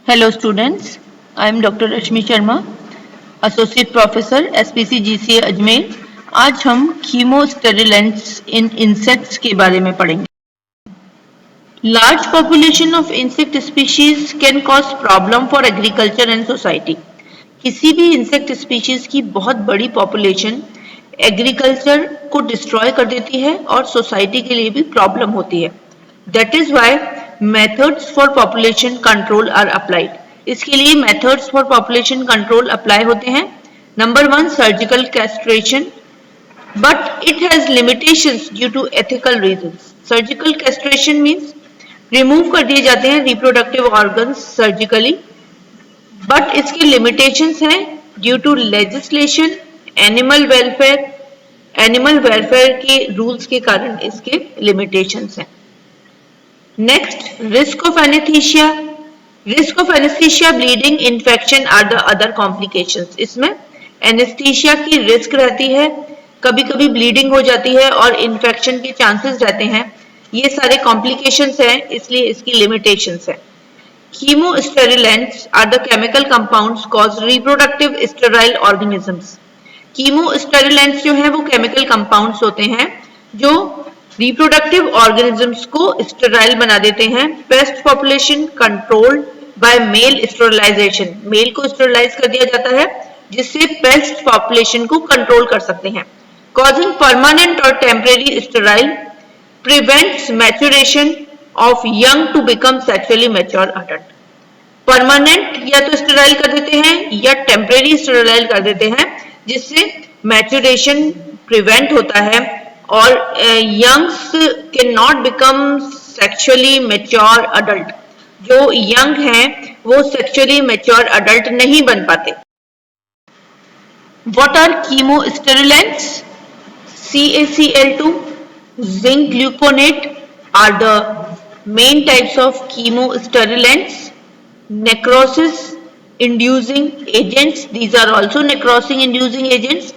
Hello students, I am Dr. Rashmi Sharma, Associate Professor SPC GCA Ajmer. आज हम कीमोस्टेरिलेंट्स इन insects के बारे में पढ़ेंगे। Large population of insect species can cause problem for agriculture and society. किसी भी इंसेक्ट स्पीशीज की बहुत बड़ी पॉपुलेशन एग्रीकल्चर को डिस्ट्रॉय कर देती है और सोसाइटी के लिए भी प्रॉब्लम होती है। That is why methods for population control are applied. इसके लिए methods for population control apply होते हैं। Number 1 surgical castration, but it has limitations due to ethical reasons. Surgical castration means remove कर दिए जाते हैं रिप्रोडक्टिव ऑर्गन्स सर्जिकली, बट इसके limitations हैं due to legislation, animal welfare के रूल्स के कारण इसके लिमिटेशंस हैं। Next, risk of anaesthesia, bleeding, infection or the other complications. इसमें एनेस्थीसिया की रिस्क रहती है, कभी कभी ब्लीडिंग हो जाती है और इन्फेक्शन के चांसेस रहते हैं। ये सारे कॉम्प्लिकेशंस हैं, इसलिए इसकी लिमिटेशंस है। Chemosterilants are the chemical compounds cause reproductive sterile organisms. Chemosterilants जो है वो chemical compounds होते हैं जो reproductive organisms को sterile बना देते हैं। Pest population controlled by male sterilization. Male को sterilize कर दिया जाता है जिससे pest population को control कर सकते हैं। Causing permanent or temporary sterile prevents maturation of young to become sexually mature adult. Permanent या तो स्टेराइल कर देते हैं या टेम्परेरी स्टेराइल कर देते हैं जिससे मैच्योरेशन प्रिवेंट होता है और youngs can not become sexually mature adult. जो यंग हैं वो सेक्सुअली मैच्योर अडल्ट नहीं बन पाते। What are chemosterilants? CaCl2, zinc gluconate are the main types of chemosterilants. Necrosis inducing agents, these are also necrosis inducing agents.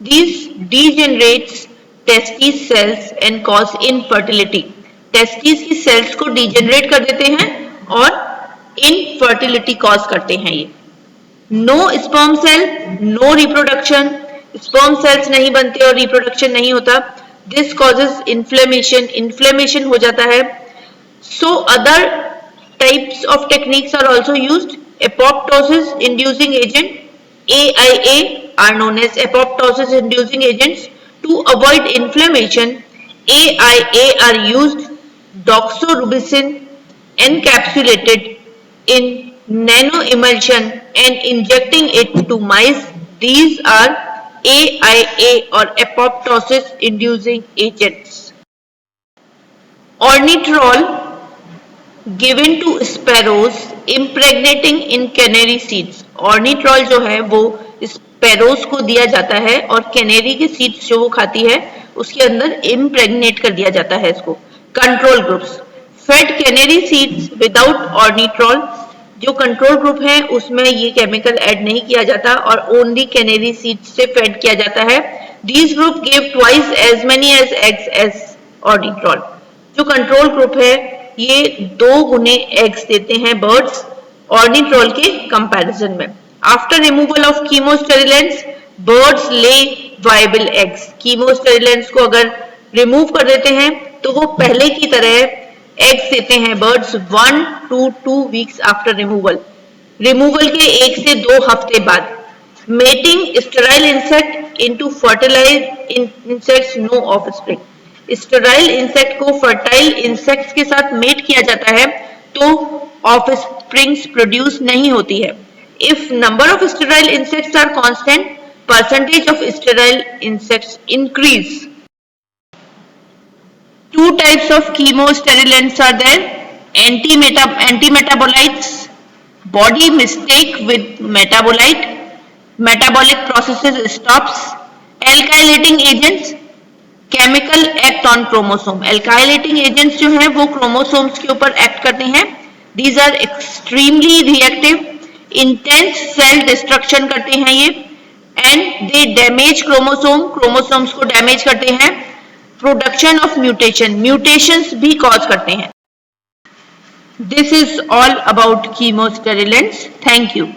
These degenerates testis cells and cause infertility. Testis की cells को degenerate कर देते हैं और infertility cause करते हैं ये। No sperm cell, no reproduction, sperm cells नहीं बनते और reproduction नहीं होता। This causes inflammation, inflammation हो जाता है। So other types of techniques are also used. Apoptosis inducing agent, AIA, are known as apoptosis inducing agents. To avoid inflammation, AIA are used. Doxorubicin encapsulated in nanoemulsion and injecting it to mice. These are AIA or apoptosis inducing agents. Ornitrol given to sparrows impregnating in canary seeds. Ornitrol जो है वो sparrows को दिया जाता है और canary की seeds जो वो खाती है उसके अंदर इम्प्रेग्नेट कर दिया जाता है इसको। Control groups, fed canary seeds without Ornitrol. जो कंट्रोल ग्रुप है उसमें ये केमिकल ऐड नहीं किया जाता और ओनली कैनेरी सीड्स से फेड किया जाता है। These group give twice as many as eggs as ऑर्निट्रॉल। जो कंट्रोल ग्रुप है ये 2 गुने एग्स देते हैं बर्ड्स ऑर्निट्रॉल के कंपैरिजन में। आफ्टर रिमूवल ऑफ कीमोस्टेरिलेंट्स बर्ड्स ले वायबल एग्स। कीमोस्टेरिलेंट्स को अगर रिमूव कर देते हैं तो वो पहले की तरह एग्स देते हैं birds 1 to 2 weeks after removal के 1 से 2 हफ्ते बाद। Mating sterile insect into fertilised insects, no offspring. Sterile insect को फर्टाइल इंसेक्ट्स के साथ मेट किया जाता है तो ऑफस्प्रिंग्स प्रोड्यूस नहीं होती है। If number of sterile insects are constant, percentage of sterile insects increase. 2 types of chemosterilants are there. Antimetabolites, body mistake with metabolite, metabolic processes stops. Alkylating agents, chemical act on chromosome. Alkylating agents जो हैं वो chromosomes के ऊपर act करते हैं। These are extremely reactive, intense cell destruction करते हैं ये, एंड दे डैमेज क्रोमोसोम्स को डैमेज करते हैं। प्रोडक्शन ऑफ म्यूटेशंस भी कॉज करते हैं। This is all about chemosterilants. Thank you.